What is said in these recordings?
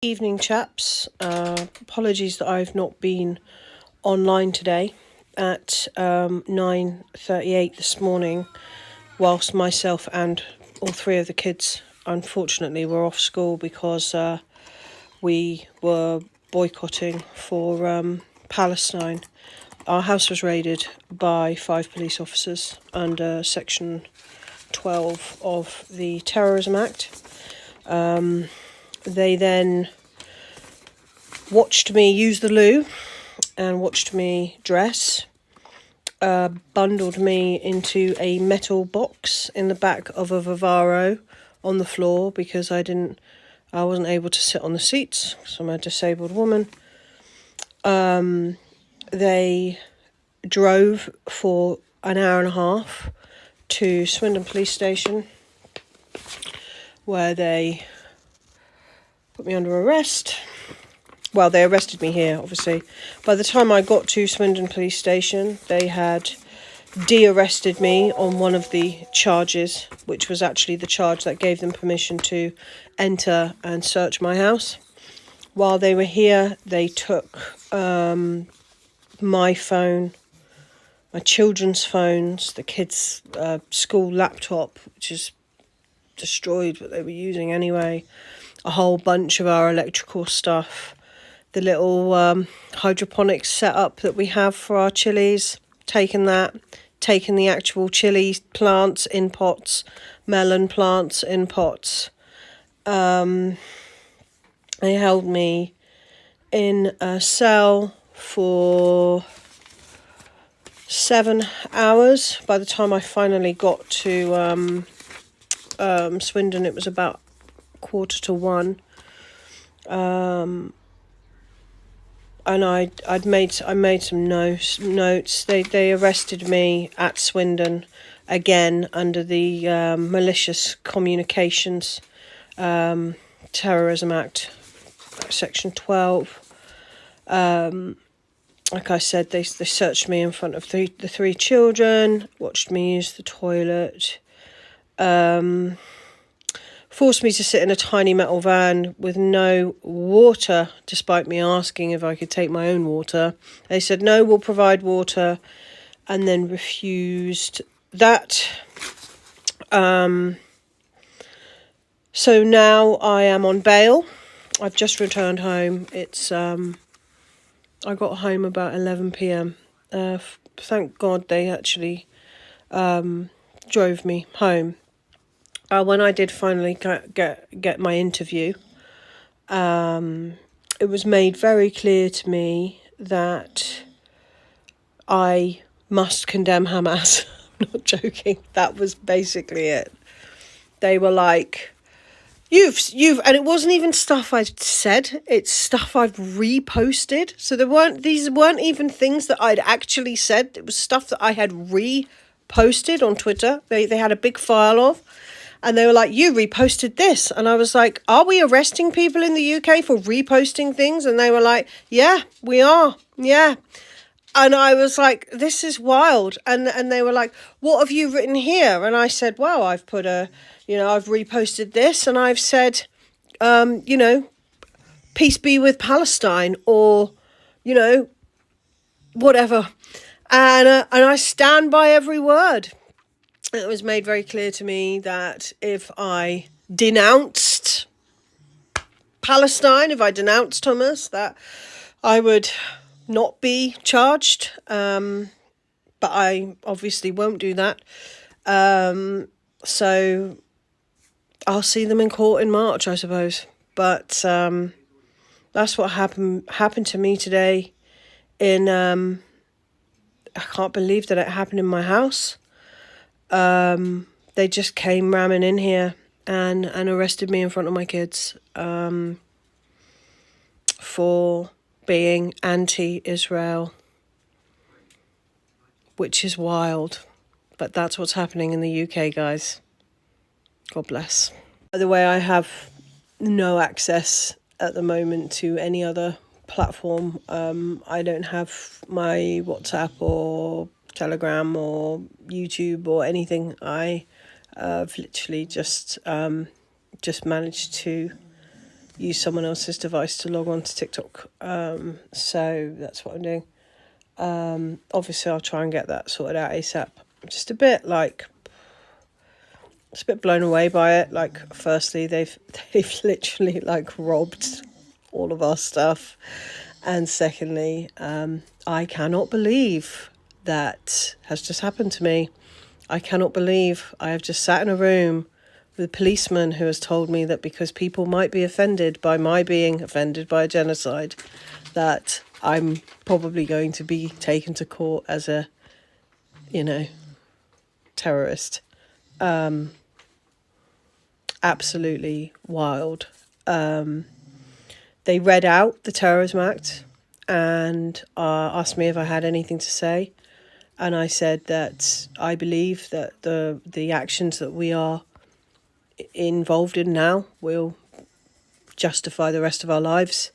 Evening, chaps. Apologies that I've not been online today at 9:38 this morning, whilst myself and all three of the kids unfortunately were off school because we were boycotting for Palestine. Our house was raided by 5 police officers under Section 12 of the Terrorism Act. They then watched me use the loo and watched me dress, bundled me into a metal box in the back of a Vivaro on the floor because I wasn't able to sit on the seats because I'm a disabled woman. They drove for an hour and a half to Swindon Police Station, where they put me under arrest. Well, they arrested me here, obviously. By the time I got to Swindon Police Station, they had de-arrested me on one of the charges, which was actually the charge that gave them permission to enter and search my house. While they were here, they took my phone, my children's phones, the kids' school laptop, which is destroyed, but they were using anyway, a whole bunch of our electrical stuff, the little hydroponics setup that we have for our chilies, taken the actual chili plants in pots, melon plants in pots. They held me in a cell for 7 hours. By the time I finally got to Swindon, it was about 1:45. And I made some notes. They arrested me at Swindon again under the malicious communications Terrorism Act, Section 12. Like I said, they searched me in front of the three children, watched me use the toilet, forced me to sit in a tiny metal van with no water, despite me asking if I could take my own water. They said, no, we'll provide water, and then refused that. So now I am on bail. I've just returned home. I got home about 11 p.m. Thank God they actually drove me home. When I did finally get my interview, it was made very clear to me that I must condemn Hamas. I'm not joking. That was basically it. They were like, you've, and it wasn't even stuff I'd said. It's stuff I've reposted. So these weren't even things that I'd actually said. It was stuff that I had reposted on Twitter. They had a big file of. And they were like, you reposted this. And I was like, are we arresting people in the UK for reposting things? And they were like, yeah, we are. Yeah. And I was like, this is wild. And they were like, what have you written here? And I said, well, I've put I've reposted this. And I've said, peace be with Palestine, or, whatever. And I stand by every word. It was made very clear to me that if I denounced Palestine, if I denounced Hamas, that I would not be charged. But I obviously won't do that. So I'll see them in court in March, I suppose. But that's what happened to me today. I can't believe that it happened in my house. They just came ramming in here and arrested me in front of my kids for being anti-Israel, which is wild. But that's what's happening in the UK, guys. God bless. By the way, I have no access at the moment to any other platform. I don't have my WhatsApp or Telegram or YouTube or anything. I've literally just managed to use someone else's device to log on to TikTok. So that's what I'm doing. Obviously, I'll try and get that sorted out ASAP. I'm just a bit blown away by it. Like, firstly, they've literally like robbed all of our stuff, and secondly, I cannot believe that has just happened to me. I cannot believe I have just sat in a room with a policeman who has told me that because people might be offended by my being offended by a genocide, that I'm probably going to be taken to court as a, terrorist. Absolutely wild. They read out the Terrorism Act and asked me if I had anything to say. And I said that I believe that the actions that we are involved in now will justify the rest of our lives,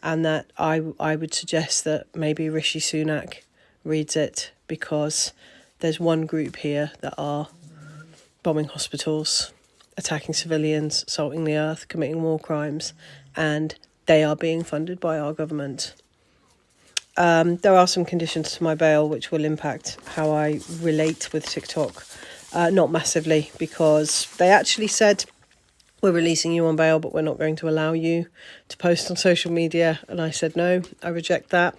and that I would suggest that maybe Rishi Sunak reads it, because there's one group here that are bombing hospitals, attacking civilians, salting the earth, committing war crimes, and they are being funded by our government. There are some conditions to my bail which will impact how I relate with TikTok. Not massively, because they actually said, we're releasing you on bail, but we're not going to allow you to post on social media. And I said, no, I reject that.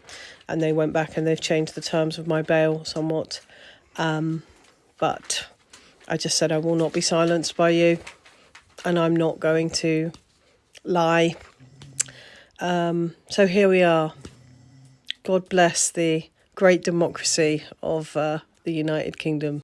And they went back and they've changed the terms of my bail somewhat. But I just said, I will not be silenced by you, and I'm not going to lie. So here we are. God bless the great democracy of the United Kingdom.